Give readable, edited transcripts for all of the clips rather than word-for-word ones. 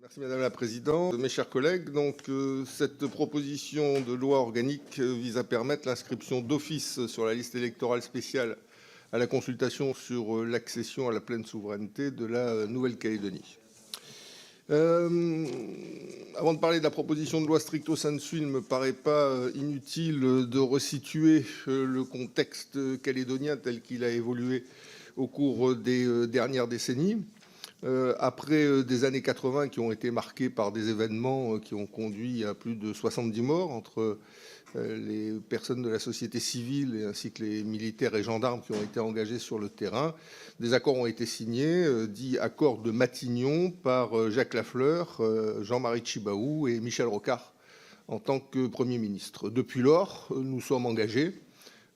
Merci Madame la Présidente. Mes chers collègues, cette proposition de loi organique vise à permettre l'inscription d'office sur la liste électorale spéciale à la consultation sur l'accession à la pleine souveraineté de la Nouvelle-Calédonie. Avant de parler de la proposition de loi stricto sensu, il ne me paraît pas inutile de resituer le contexte calédonien tel qu'il a évolué au cours des dernières décennies. Après des années 80 qui ont été marquées par des événements qui ont conduit à plus de 70 morts entre les personnes de la société civile ainsi que les militaires et gendarmes qui ont été engagés sur le terrain, des accords ont été signés, dits accords de Matignon, par Jacques Lafleur, Jean-Marie Tjibaou et Michel Rocard en tant que Premier ministre. Depuis lors, nous sommes engagés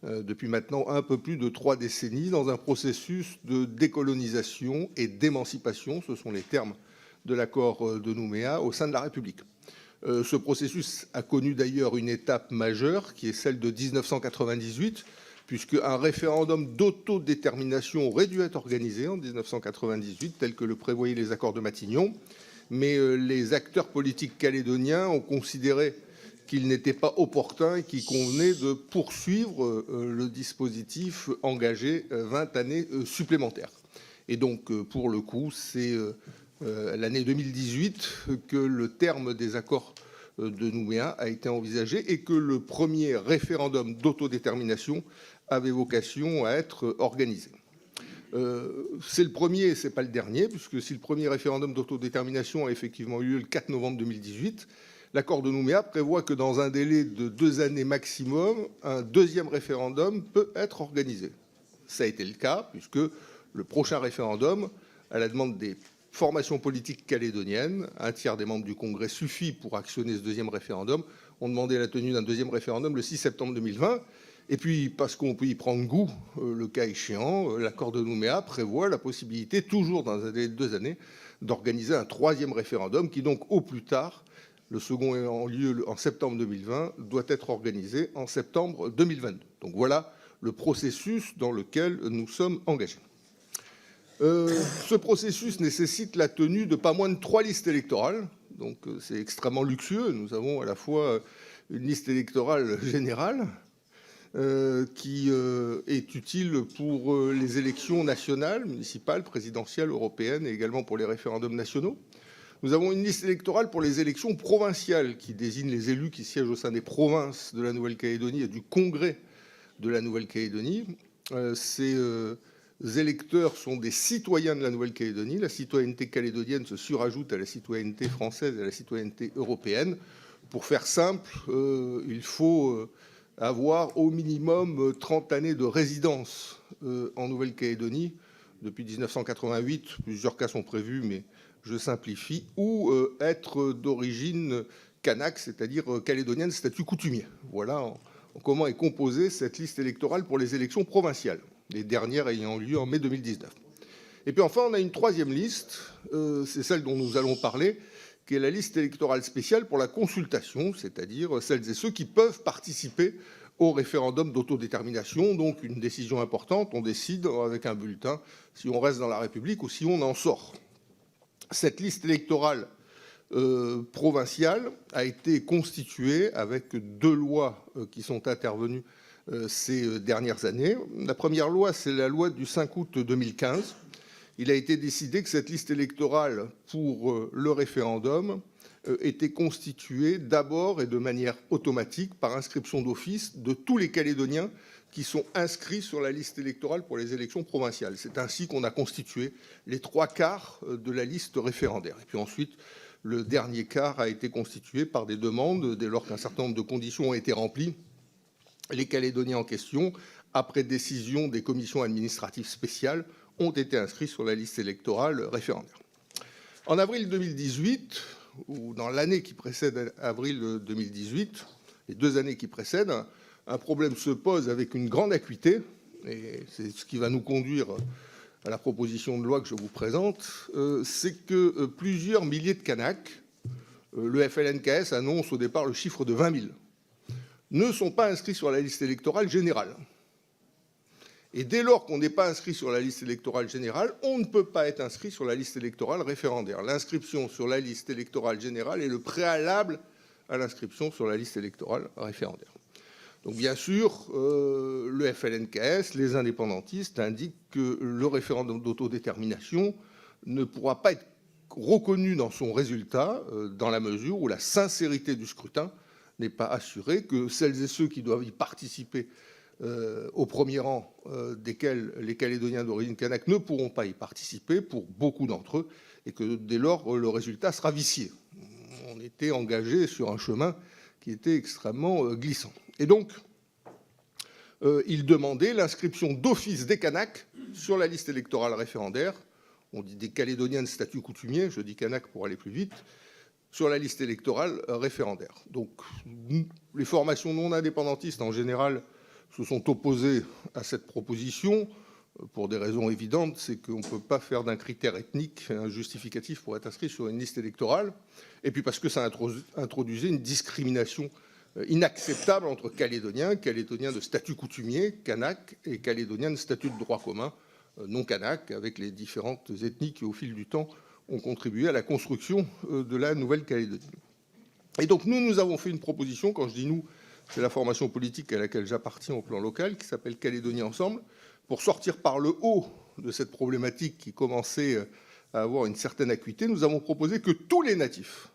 depuis maintenant un peu plus de 3 décennies dans un processus de décolonisation et d'émancipation, ce sont les termes de l'accord de Nouméa, au sein de la République. Ce processus a connu d'ailleurs une étape majeure qui est celle de 1998, puisque un référendum d'autodétermination aurait dû être organisé en 1998, tel que le prévoyaient les accords de Matignon, mais les acteurs politiques calédoniens ont considéré qu'il n'était pas opportun et qu'il convenait de poursuivre le dispositif engagé 20 années supplémentaires. Et donc, pour le coup, c'est l'année 2018 que le terme des accords de Nouméa a été envisagé et que le premier référendum d'autodétermination avait vocation à être organisé. C'est le premier, ce n'est pas le dernier, puisque si le premier référendum d'autodétermination a effectivement eu lieu le 4 novembre 2018, l'accord de Nouméa prévoit que dans un délai de 2 années maximum, un deuxième référendum peut être organisé. Ça a été le cas, puisque le prochain référendum, à la demande des formations politiques calédoniennes, un tiers des membres du Congrès suffit pour actionner ce deuxième référendum, ont demandé la tenue d'un deuxième référendum le 6 septembre 2020. Et puis, parce qu'on peut y prendre goût, le cas échéant, l'accord de Nouméa prévoit la possibilité, toujours dans un délai de 2 années, d'organiser un troisième référendum qui, donc, au plus tard, le second ayant lieu en septembre 2020, doit être organisé en septembre 2022. Donc voilà le processus dans lequel nous sommes engagés. Ce processus nécessite la tenue de pas moins de 3 listes électorales. Donc c'est extrêmement luxueux. Nous avons à la fois une liste électorale générale qui est utile pour les élections nationales, municipales, présidentielles, européennes et également pour les référendums nationaux. Nous avons une liste électorale pour les élections provinciales qui désigne les élus qui siègent au sein des provinces de la Nouvelle-Calédonie et du Congrès de la Nouvelle-Calédonie. Ces électeurs sont des citoyens de la Nouvelle-Calédonie. La citoyenneté calédonienne se surajoute à la citoyenneté française et à la citoyenneté européenne. Pour faire simple, il faut avoir au minimum 30 années de résidence en Nouvelle-Calédonie. Depuis 1988, plusieurs cas sont prévus, mais je simplifie, ou être d'origine kanak, c'est-à-dire calédonienne statut coutumier. Voilà comment est composée cette liste électorale pour les élections provinciales, les dernières ayant lieu en mai 2019. Et puis enfin, on a une troisième liste, c'est celle dont nous allons parler, qui est la liste électorale spéciale pour la consultation, c'est-à-dire celles et ceux qui peuvent participer au référendum d'autodétermination, donc une décision importante, on décide avec un bulletin si on reste dans la République ou si on en sort. Cette liste électorale provinciale a été constituée avec 2 lois qui sont intervenues ces dernières années. La première loi, c'est la loi du 5 août 2015. Il a été décidé que cette liste électorale pour le référendum était constituée d'abord et de manière automatique par inscription d'office de tous les Calédoniens qui sont inscrits sur la liste électorale pour les élections provinciales. C'est ainsi qu'on a constitué les 3/4 de la liste référendaire. Et puis ensuite, le dernier quart a été constitué par des demandes, dès lors qu'un certain nombre de conditions ont été remplies. Les Calédoniens en question, après décision des commissions administratives spéciales, ont été inscrits sur la liste électorale référendaire. En avril 2018, ou dans l'année qui précède avril 2018, les 2 années qui précèdent, un problème se pose avec une grande acuité, et c'est ce qui va nous conduire à la proposition de loi que je vous présente, c'est que plusieurs milliers de Kanaks, le FLNKS annonce au départ le chiffre de 20 000, ne sont pas inscrits sur la liste électorale générale. Et dès lors qu'on n'est pas inscrit sur la liste électorale générale, on ne peut pas être inscrit sur la liste électorale référendaire. L'inscription sur la liste électorale générale est le préalable à l'inscription sur la liste électorale référendaire. Donc bien sûr, le FLNKS, les indépendantistes, indiquent que le référendum d'autodétermination ne pourra pas être reconnu dans son résultat dans la mesure où la sincérité du scrutin n'est pas assurée, que celles et ceux qui doivent y participer au premier rang, desquels les Calédoniens d'origine kanak ne pourront pas y participer pour beaucoup d'entre eux, et que dès lors le résultat sera vicié. On était engagé sur un chemin qui était extrêmement glissant. Et donc, il demandait l'inscription d'office des Kanaks sur la liste électorale référendaire. On dit des Calédoniens de statut coutumier, je dis Kanak pour aller plus vite, sur la liste électorale référendaire. Donc, les formations non indépendantistes, en général, se sont opposées à cette proposition pour des raisons évidentes. C'est qu'on ne peut pas faire d'un critère ethnique un justificatif pour être inscrit sur une liste électorale. Et puis parce que ça introduisait une discrimination inacceptable entre Calédoniens, Calédoniens de statut coutumier, Kanak, et Calédoniens de statut de droit commun, non kanak, avec les différentes ethnies qui, au fil du temps, ont contribué à la construction de la Nouvelle-Calédonie. Et donc, nous avons fait une proposition, quand je dis nous, c'est la formation politique à laquelle j'appartiens au plan local, qui s'appelle Calédonie Ensemble, pour sortir par le haut de cette problématique qui commençait à avoir une certaine acuité. Nous avons proposé que tous les natifs,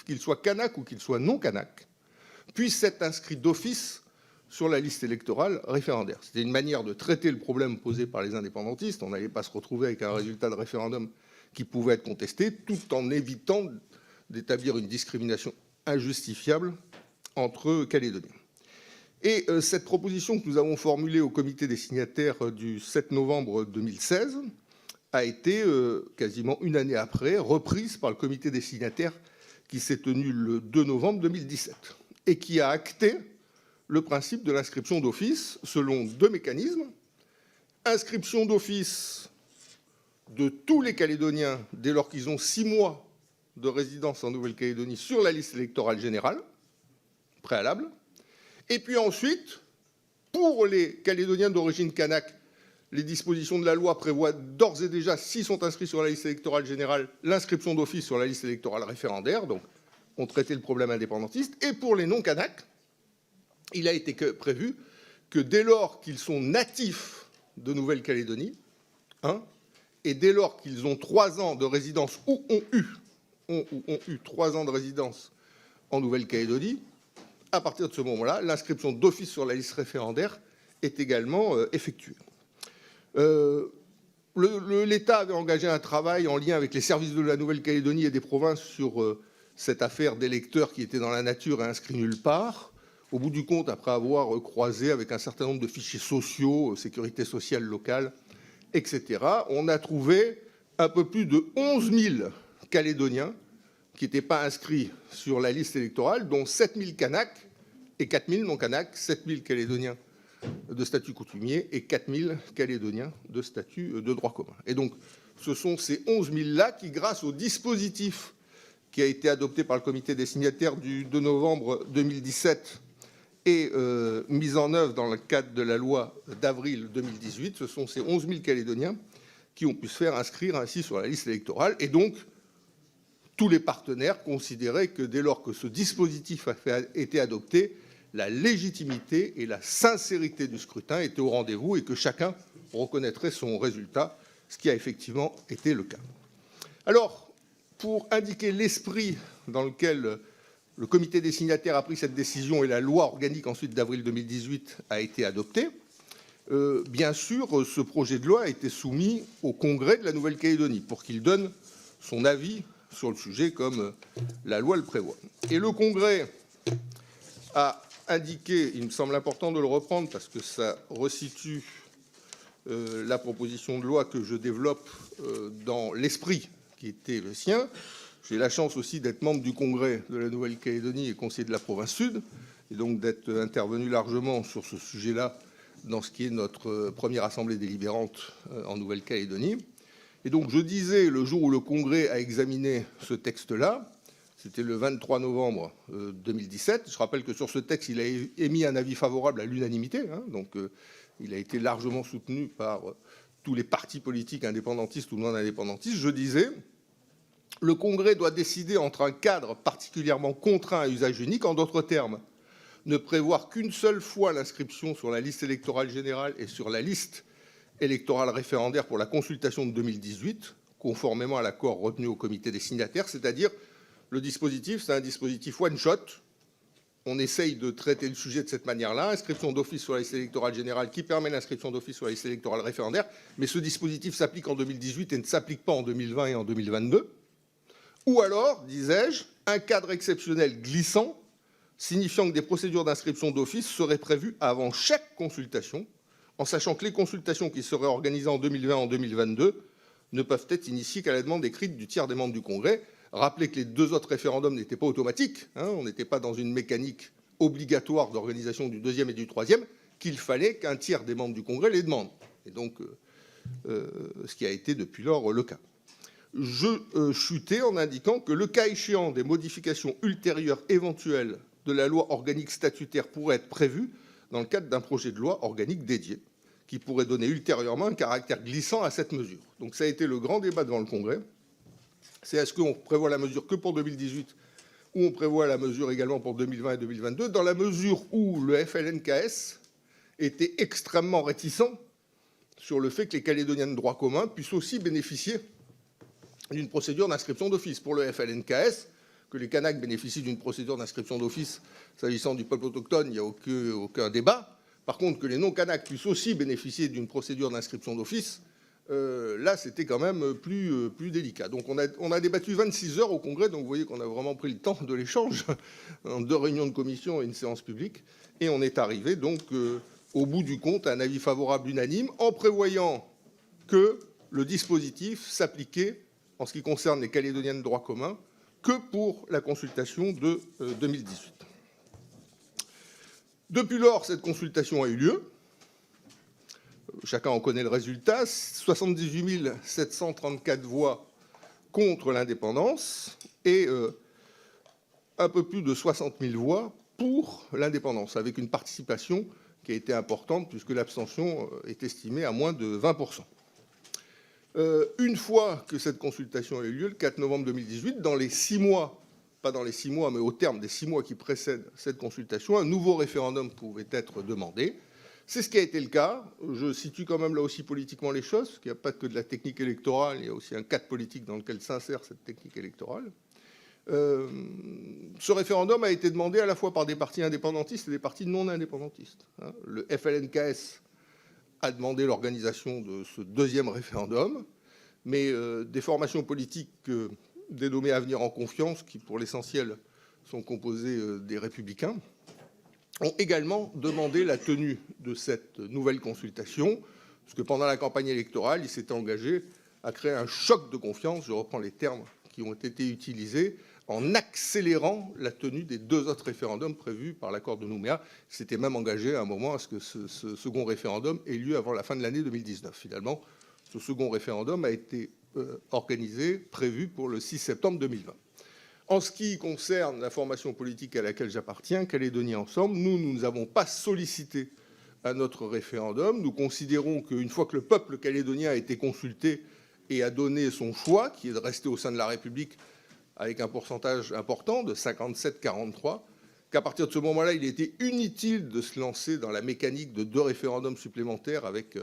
qu'ils soient kanak ou qu'ils soient non kanak, puissent être inscrits d'office sur la liste électorale référendaire. C'était une manière de traiter le problème posé par les indépendantistes. On n'allait pas se retrouver avec un résultat de référendum qui pouvait être contesté, tout en évitant d'établir une discrimination injustifiable entre Calédoniens. Et cette proposition que nous avons formulée au comité des signataires du 7 novembre 2016 a été, quasiment une année après, reprise par le comité des signataires qui s'est tenu le 2 novembre 2017 et qui a acté le principe de l'inscription d'office selon deux mécanismes. Inscription d'office de tous les Calédoniens dès lors qu'ils ont 6 mois de résidence en Nouvelle-Calédonie sur la liste électorale générale, préalable. Et puis ensuite, pour les Calédoniens d'origine kanak, les dispositions de la loi prévoient d'ores et déjà, s'ils sont inscrits sur la liste électorale générale, l'inscription d'office sur la liste électorale référendaire. Donc, on traitait le problème indépendantiste. Et pour les non-kanaks, il a été prévu que dès lors qu'ils sont natifs de Nouvelle-Calédonie, et dès lors qu'ils ont 3 ans de résidence ou ont eu 3 ans de résidence en Nouvelle-Calédonie, à partir de ce moment-là, l'inscription d'office sur la liste référendaire est également effectuée. L'État avait engagé un travail en lien avec les services de la Nouvelle-Calédonie et des provinces sur cette affaire d'électeurs qui étaient dans la nature et inscrits nulle part. Au bout du compte, après avoir croisé avec un certain nombre de fichiers sociaux, sécurité sociale locale, etc., on a trouvé un peu plus de 11 000 Calédoniens qui n'étaient pas inscrits sur la liste électorale, dont 7 000 Kanaks et 4 000 non-Kanaks, 7 000 Calédoniens de statut coutumier et 4 000 Calédoniens de statut de droit commun. Et donc, ce sont ces 11 000-là qui, grâce au dispositif qui a été adopté par le comité des signataires du 2 novembre 2017 et mis en œuvre dans le cadre de la loi d'avril 2018, ce sont ces 11 000 Calédoniens qui ont pu se faire inscrire ainsi sur la liste électorale. Et donc, tous les partenaires considéraient que dès lors que ce dispositif a été adopté, la légitimité et la sincérité du scrutin étaient au rendez-vous et que chacun reconnaîtrait son résultat, ce qui a effectivement été le cas. Alors, pour indiquer l'esprit dans lequel le comité des signataires a pris cette décision et la loi organique ensuite d'avril 2018 a été adoptée, bien sûr, ce projet de loi a été soumis au Congrès de la Nouvelle-Calédonie pour qu'il donne son avis sur le sujet comme la loi le prévoit. Et le Congrès a indiqué, il me semble important de le reprendre parce que ça resitue la proposition de loi que je développe dans l'esprit qui était le sien. J'ai la chance aussi d'être membre du Congrès de la Nouvelle-Calédonie et conseiller de la province sud, et donc d'être intervenu largement sur ce sujet-là dans ce qui est notre première assemblée délibérante en Nouvelle-Calédonie. Et donc je disais, le jour où le Congrès a examiné ce texte-là, c'était le 23 novembre 2017, je rappelle que sur ce texte, il a émis un avis favorable à l'unanimité, donc Il a été largement soutenu par tous les partis politiques indépendantistes ou non indépendantistes. Je disais, le Congrès doit décider entre un cadre particulièrement contraint à usage unique, en d'autres termes, ne prévoir qu'une seule fois l'inscription sur la liste électorale générale et sur la liste électorale référendaire pour la consultation de 2018, conformément à l'accord retenu au comité des signataires, c'est-à-dire le dispositif, c'est un dispositif one-shot. On essaye de traiter le sujet de cette manière-là, inscription d'office sur la liste électorale générale qui permet l'inscription d'office sur la liste électorale référendaire, mais ce dispositif s'applique en 2018 et ne s'applique pas en 2020 et en 2022. Ou alors, disais-je, un cadre exceptionnel glissant, signifiant que des procédures d'inscription d'office seraient prévues avant chaque consultation, en sachant que les consultations qui seraient organisées en 2020 et en 2022 ne peuvent être initiées qu'à la demande écrite du tiers des membres du Congrès. Rappelez que les deux autres référendums n'étaient pas automatiques, hein, on n'était pas dans une mécanique obligatoire d'organisation du deuxième et du troisième, qu'il fallait qu'un tiers des membres du Congrès les demande. Et donc, ce qui a été depuis lors le cas. Je chutais en indiquant que le cas échéant des modifications ultérieures éventuelles de la loi organique statutaire pourrait être prévu dans le cadre d'un projet de loi organique dédié, qui pourrait donner ultérieurement un caractère glissant à cette mesure. Donc ça a été le grand débat devant le Congrès. C'est est-ce qu'on prévoit la mesure que pour 2018 ou on prévoit la mesure également pour 2020 et 2022, dans la mesure où le FLNKS était extrêmement réticent sur le fait que les Calédoniens de droit commun puissent aussi bénéficier d'une procédure d'inscription d'office. Pour le FLNKS, que les Kanaks bénéficient d'une procédure d'inscription d'office s'agissant du peuple autochtone, il n'y a aucun débat. Par contre, que les non-Kanaks puissent aussi bénéficier d'une procédure d'inscription d'office, là, c'était quand même plus délicat. Donc, on a débattu 26 heures au Congrès, donc vous voyez qu'on a vraiment pris le temps de l'échange, en 2 réunions de commission et une séance publique, et on est arrivé donc au bout du compte à un avis favorable unanime, en prévoyant que le dispositif s'appliquait, en ce qui concerne les Calédoniens de droit commun, que pour la consultation de 2018. Depuis lors, cette consultation a eu lieu. Chacun en connaît le résultat. 78 734 voix contre l'indépendance et un peu plus de 60 000 voix pour l'indépendance, avec une participation qui a été importante, puisque l'abstention est estimée à moins de 20%. Une fois que cette consultation a eu lieu, le 4 novembre 2018, dans les 6 mois, pas dans les 6 mois, mais au terme des 6 mois qui précèdent cette consultation, un nouveau référendum pouvait être demandé. C'est ce qui a été le cas. Je situe quand même là aussi politiquement les choses, parce qu'il n'y a pas que de la technique électorale, il y a aussi un cadre politique dans lequel s'insère cette technique électorale. Ce référendum a été demandé à la fois par des partis indépendantistes et des partis non indépendantistes. Le FLNKS a demandé l'organisation de ce deuxième référendum, mais des formations politiques dénommées Avenir en confiance, qui pour l'essentiel sont composées des Républicains, ont également demandé la tenue de cette nouvelle consultation, parce que pendant la campagne électorale, ils s'étaient engagés à créer un choc de confiance, je reprends les termes qui ont été utilisés, en accélérant la tenue des 2 autres référendums prévus par l'accord de Nouméa. C'était même engagé à un moment à ce que ce second référendum ait lieu avant la fin de l'année 2019. Finalement, ce second référendum a été organisé, prévu pour le 6 septembre 2020. En ce qui concerne la formation politique à laquelle j'appartiens, Calédonie Ensemble, nous n'avons pas sollicité à notre référendum. Nous considérons qu'une fois que le peuple calédonien a été consulté et a donné son choix, qui est de rester au sein de la République, avec un pourcentage important de 57-43, qu'à partir de ce moment-là, il était inutile de se lancer dans la mécanique de 2 référendums supplémentaires avec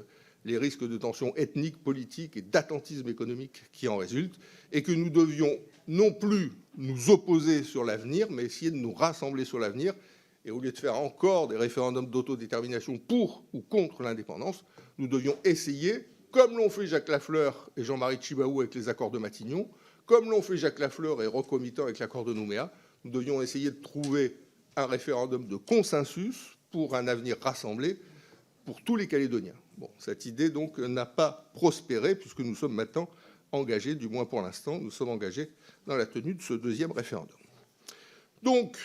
les risques de tensions ethniques, politiques et d'attentisme économique qui en résultent, et que nous devions non plus nous opposer sur l'avenir, mais essayer de nous rassembler sur l'avenir, et au lieu de faire encore des référendums d'autodétermination pour ou contre l'indépendance, nous devions essayer, comme l'ont fait Jacques Lafleur et Jean-Marie Tjibaou avec les accords de Matignon, comme l'ont fait Jacques Lafleur et Roch Comitan avec l'accord de Nouméa, nous devions essayer de trouver un référendum de consensus pour un avenir rassemblé pour tous les Calédoniens. Bon, cette idée, donc, n'a pas prospéré, puisque nous sommes maintenant engagés, du moins pour l'instant, nous sommes engagés dans la tenue de ce deuxième référendum. Donc,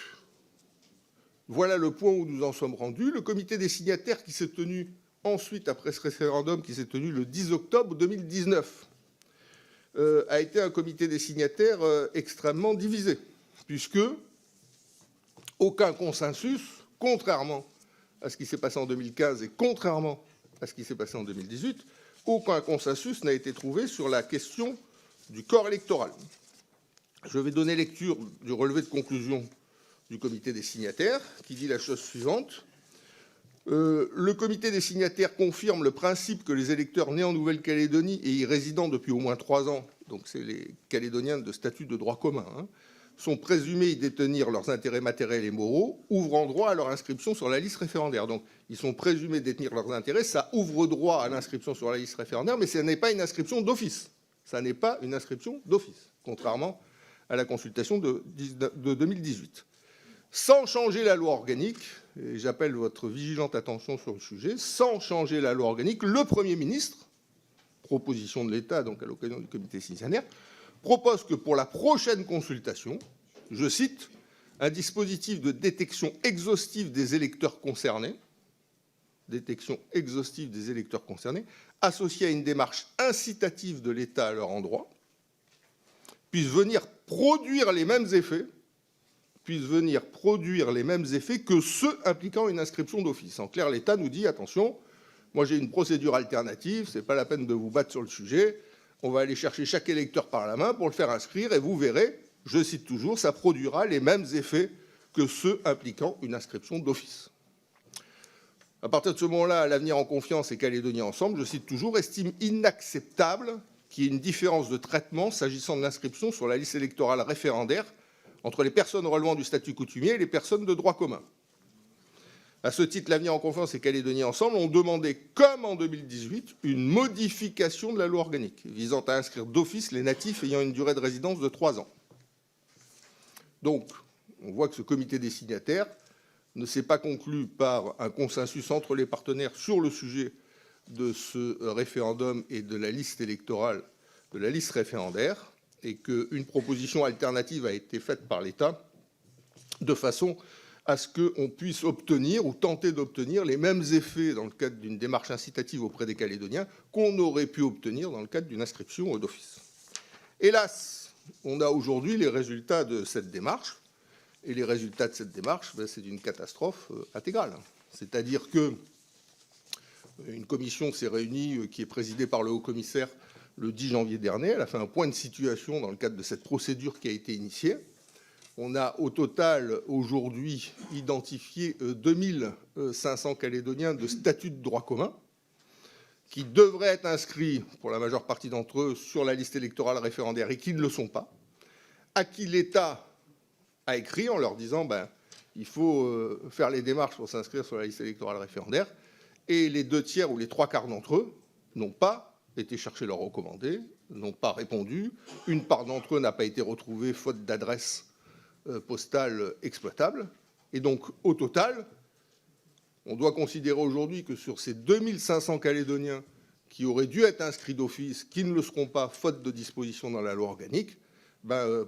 voilà le point où nous en sommes rendus. Le comité des signataires qui s'est tenu ensuite, après ce référendum, qui s'est tenu le 10 octobre 2019, a été un comité des signataires extrêmement divisé, puisque aucun consensus, contrairement à ce qui s'est passé en 2015 et contrairement à ce qui s'est passé en 2018, aucun consensus n'a été trouvé sur la question du corps électoral. Je vais donner lecture du relevé de conclusion du comité des signataires, qui dit la chose suivante. Le comité des signataires confirme le principe que les électeurs nés en Nouvelle-Calédonie et y résidant depuis au moins 3 ans, donc c'est les Calédoniens de statut de droit commun, sont présumés y détenir leurs intérêts matériels et moraux, ouvrant droit à leur inscription sur la liste référendaire. Donc, ils sont présumés détenir leurs intérêts, ça ouvre droit à l'inscription sur la liste référendaire, mais ce n'est pas une inscription d'office. Ça n'est pas une inscription d'office, contrairement à la consultation de 2018. Sans changer la loi organique, et j'appelle votre vigilante attention sur le sujet, sans changer la loi organique, le Premier ministre, proposition de l'État, donc à l'occasion du comité signataire, propose que pour la prochaine consultation, je cite, un dispositif de détection exhaustive des électeurs concernés, associé à une démarche incitative de l'État à leur endroit, puisse venir produire les mêmes effets que ceux impliquant une inscription d'office. En clair, l'État nous dit, attention, moi j'ai une procédure alternative, ce n'est pas la peine de vous battre sur le sujet, on va aller chercher chaque électeur par la main pour le faire inscrire, et vous verrez, je cite toujours, ça produira les mêmes effets que ceux impliquant une inscription d'office. À partir de ce moment-là, l'Avenir en confiance et Calédonie ensemble, je cite toujours, estime inacceptable qu'il y ait une différence de traitement s'agissant de l'inscription sur la liste électorale référendaire entre les personnes relevant du statut coutumier et les personnes de droit commun. À ce titre, l'Avenir en confiance et Calédonie ensemble ont demandé, comme en 2018, une modification de la loi organique visant à inscrire d'office les natifs ayant une durée de résidence de 3 ans. Donc, on voit que ce comité des signataires ne s'est pas conclu par un consensus entre les partenaires sur le sujet de ce référendum et de la liste électorale, de la liste référendaire, et qu'une proposition alternative a été faite par l'État de façon à ce qu'on puisse obtenir ou tenter d'obtenir les mêmes effets dans le cadre d'une démarche incitative auprès des Calédoniens qu'on aurait pu obtenir dans le cadre d'une inscription d'office. Hélas, on a aujourd'hui les résultats de cette démarche, et les résultats de cette démarche, c'est d'une catastrophe intégrale. C'est-à-dire qu'une commission s'est réunie, qui est présidée par le haut-commissaire, le 10 janvier dernier. Elle a fait un point de situation dans le cadre de cette procédure qui a été initiée. On a au total aujourd'hui identifié 2500 Calédoniens de statut de droit commun qui devraient être inscrits, pour la majeure partie d'entre eux, sur la liste électorale référendaire et qui ne le sont pas, à qui l'État a écrit en leur disant il faut faire les démarches pour s'inscrire sur la liste électorale référendaire, et les 2/3 ou les 3/4 d'entre eux n'ont pas été chercher leurs recommandés, n'ont pas répondu. Une part d'entre eux n'a pas été retrouvée faute d'adresse postale exploitable. Et donc, au total, on doit considérer aujourd'hui que sur ces 2500 Calédoniens qui auraient dû être inscrits d'office, qui ne le seront pas faute de dispositions dans la loi organique,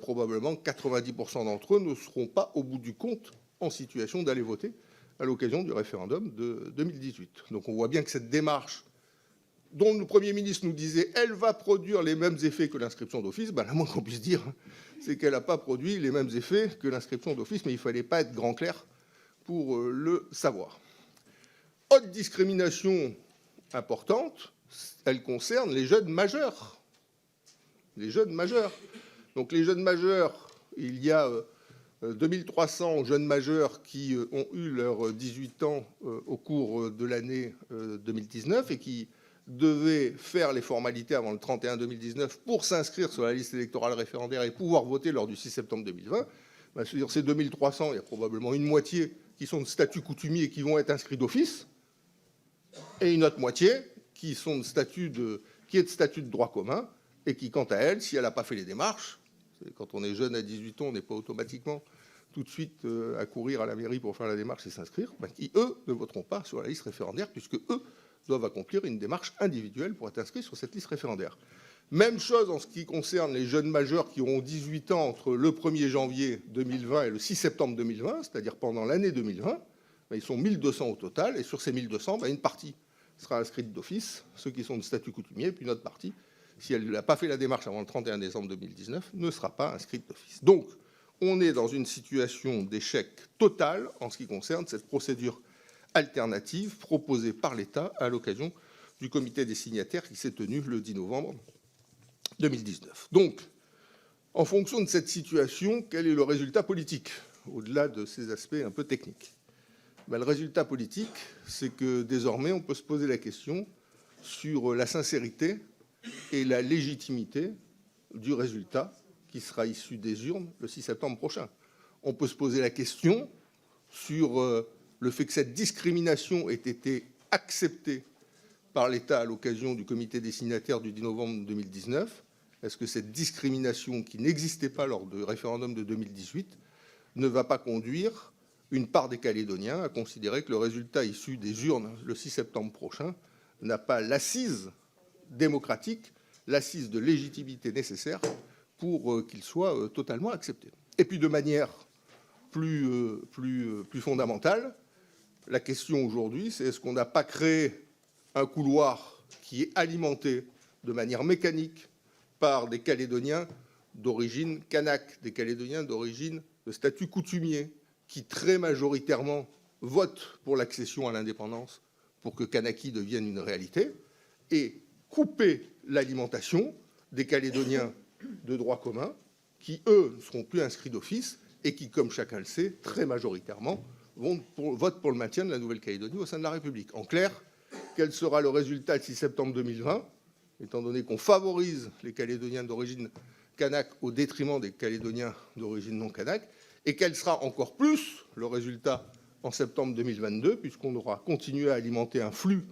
probablement 90% d'entre eux ne seront pas, au bout du compte, en situation d'aller voter à l'occasion du référendum de 2018. Donc on voit bien que cette démarche, dont le Premier ministre nous disait elle va produire les mêmes effets que l'inscription d'office, la moins qu'on puisse dire, c'est qu'elle n'a pas produit les mêmes effets que l'inscription d'office, mais il ne fallait pas être grand clair pour le savoir. Autre discrimination importante, elle concerne les jeunes majeurs. Les jeunes majeurs. Donc les jeunes majeurs, il y a 2300 jeunes majeurs qui ont eu leurs 18 ans au cours de l'année 2019 et qui devaient faire les formalités avant le 31 2019 pour s'inscrire sur la liste électorale référendaire et pouvoir voter lors du 6 septembre 2020. Sur ces 2300, il y a probablement une moitié qui sont de statut coutumier et qui vont être inscrits d'office, et une autre moitié qui est de statut de droit commun et qui, quant à elle, si elle n'a pas fait les démarches, quand on est jeune à 18 ans, on n'est pas automatiquement tout de suite à courir à la mairie pour faire la démarche et s'inscrire, qui, eux, ne voteront pas sur la liste référendaire, puisque eux doivent accomplir une démarche individuelle pour être inscrits sur cette liste référendaire. Même chose en ce qui concerne les jeunes majeurs qui auront 18 ans entre le 1er janvier 2020 et le 6 septembre 2020, c'est-à-dire pendant l'année 2020, ils sont 1200 au total, et sur ces 1200, une partie sera inscrite d'office, ceux qui sont de statut coutumier, puis une autre partie, si elle n'a pas fait la démarche avant le 31 décembre 2019, ne sera pas inscrite d'office. Donc, on est dans une situation d'échec total en ce qui concerne cette procédure alternative proposée par l'État à l'occasion du comité des signataires qui s'est tenu le 10 novembre 2019. Donc, en fonction de cette situation, quel est le résultat politique, au-delà de ces aspects un peu techniques? Le résultat politique, c'est que désormais, on peut se poser la question sur la sincérité et la légitimité du résultat qui sera issu des urnes le 6 septembre prochain. On peut se poser la question sur le fait que cette discrimination ait été acceptée par l'État à l'occasion du comité des signataires du 10 novembre 2019. Est-ce que cette discrimination, qui n'existait pas lors du référendum de 2018, ne va pas conduire une part des Calédoniens à considérer que le résultat issu des urnes le 6 septembre prochain n'a pas l'assise démocratique, l'assise de légitimité nécessaire pour qu'il soit totalement accepté? Et puis, de manière plus fondamentale, la question aujourd'hui, c'est est-ce qu'on n'a pas créé un couloir qui est alimenté de manière mécanique par des Calédoniens d'origine kanak, des Calédoniens d'origine de statut coutumier, qui très majoritairement votent pour l'accession à l'indépendance pour que Kanaki devienne une réalité, et couper l'alimentation des Calédoniens de droit commun qui, eux, ne seront plus inscrits d'office et qui, comme chacun le sait, très majoritairement votent pour le maintien de la Nouvelle-Calédonie au sein de la République. En clair, quel sera le résultat le 6 septembre 2020, étant donné qu'on favorise les Calédoniens d'origine kanak au détriment des Calédoniens d'origine non kanak, et quel sera encore plus le résultat en septembre 2022, puisqu'on aura continué à alimenter un flux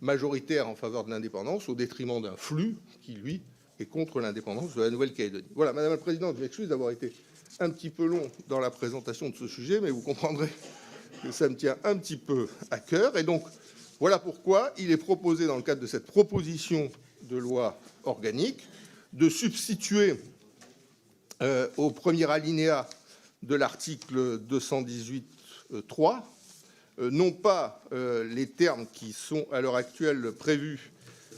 majoritaire en faveur de l'indépendance au détriment d'un flux qui, lui, est contre l'indépendance de la Nouvelle-Calédonie. Voilà, Madame la Présidente, je m'excuse d'avoir été un petit peu long dans la présentation de ce sujet, mais vous comprendrez que ça me tient un petit peu à cœur. Et donc, voilà pourquoi il est proposé, dans le cadre de cette proposition de loi organique, de substituer au premier alinéa de l'article 218.3, non pas les termes qui sont à l'heure actuelle prévus,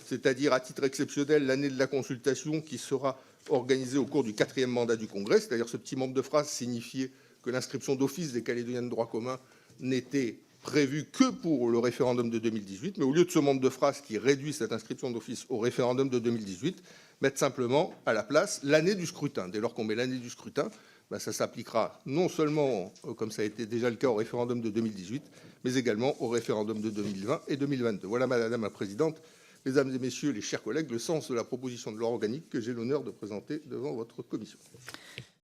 c'est-à-dire à titre exceptionnel l'année de la consultation qui sera organisée au cours du 4e mandat du Congrès, c'est-à-dire ce petit membre de phrase signifiait que l'inscription d'office des Calédoniens de droit commun n'était prévue que pour le référendum de 2018, mais au lieu de ce membre de phrase qui réduit cette inscription d'office au référendum de 2018, mettre simplement à la place l'année du scrutin. Dès lors qu'on met l'année du scrutin, ça s'appliquera non seulement, comme ça a été déjà le cas au référendum de 2018, mais également au référendum de 2020 et 2022. Voilà, Madame la Présidente, Mesdames et Messieurs les chers collègues, le sens de la proposition de loi organique que j'ai l'honneur de présenter devant votre commission.